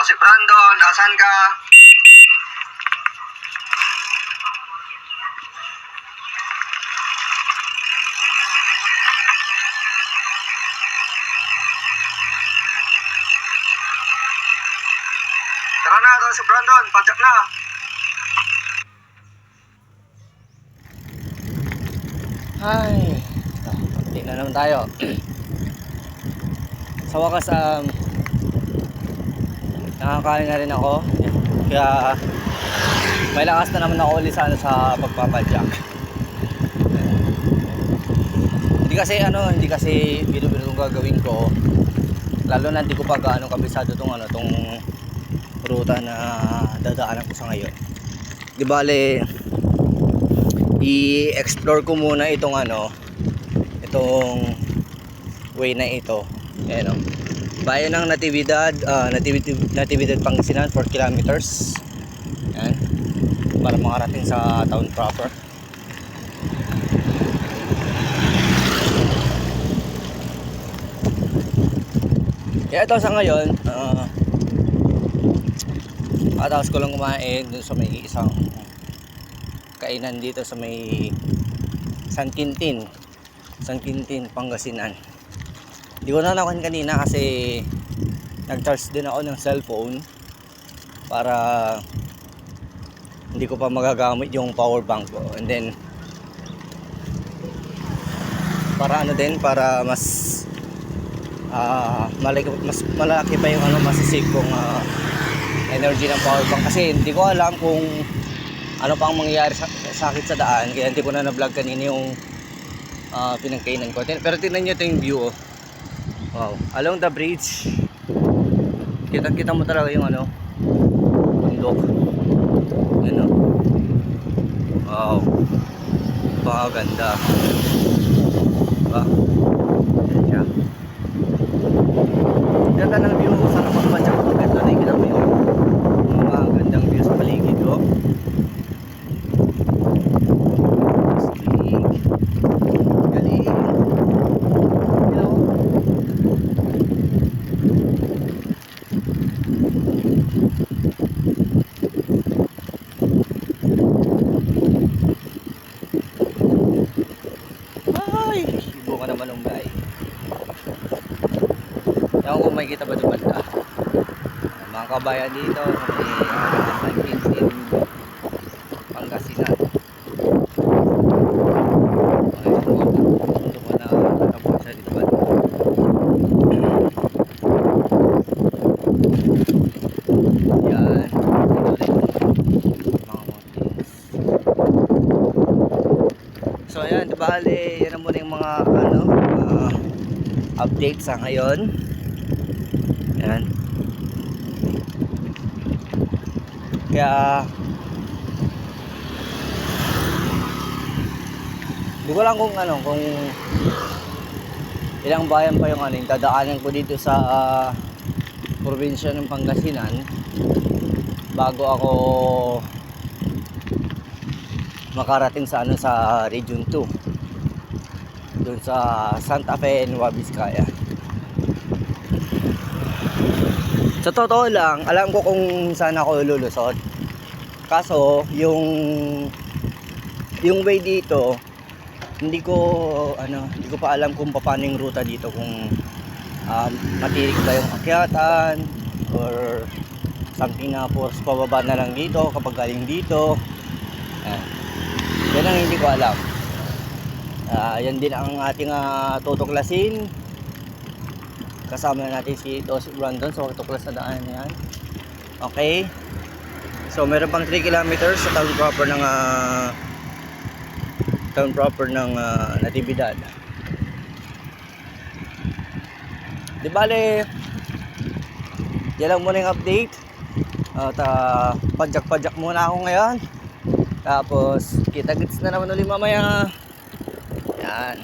si Brandon, asan ka? Tara na, ito si Brandon, padyak na. Ay, update na naman tayo. Sa wakas, nakakain na rin ako. Kaya may lakas na naman ako ulit sa pagpapadyak. Hindi kasi biro-biro itong gagawin ko. Lalo na hindi ko pa gaano kabisado tong ruta na dadaanan ko sa ngayon. Di bale, i-explore ko muna itong way na ito. Ayan o, bayan ng Natividad, Natividad Pangasinan, 4 kilometers. Ayan, para makarating sa town proper. Kaya ito sa ngayon, katapos ko lang kumain dun sa may isang kainan dito sa may San Quintin, Pangasinan. Hindi ko na nakuha kanina kasi nag-charge din ako ng cellphone para hindi ko pa magagamit yung power bank ko, and then para mas malaki pa yung masisave kong energy ng power bank, kasi hindi ko alam kung ano pang mangyayari sa akin sa daan, kaya hindi ko na na-vlog kanina yung pinagkainan ko. Pero tingnan nyo ito yung view, oh. Wow, along the bridge kita mo talaga yung bundok. Yun, oh. Wow, napakaganda, diba? Yan siya, ganda ng view. Sana magpadyak ko dito na ikita mo yung mga gandang view sa paligid, oh. Galing, you know. Ay, ibo ka naman ng bay. Ewan ko may kita ba doon banda. Mga kabayan dito, may Quintin, Pangasinan. Ito ko na natapos siya dito ba. Yan, ito rin mga mountains. So ayan, bale yan ang muna yung mga update sa ngayon. Yan. Kaya hindi ko lang kung ilang bayan pa yung yung dadaanan ko dito sa probinsya ng Pangasinan bago ako makarating sa sa Region 2, doon sa Santa Fe, Nueva Vizcaya. Sa totoo lang, alam ko kung saan ako lulusot. Kaso, yung way dito, hindi ko pa alam kung paano yung ruta dito, kung matirik ba yung akyatan or something na force pababa na lang dito kapag galing dito. Yan ang hindi ko alam. Yan din ang ating tutuklasin. Kasama natin si Brandon sa tuklas na daan na yan. Okay. So meron pang 3 kilometers sa town proper ng Natividad. Di bale, yan lang muna yung update. At padyak muna ako ngayon. Tapos kita-kits na naman ulit mamaya. Yan.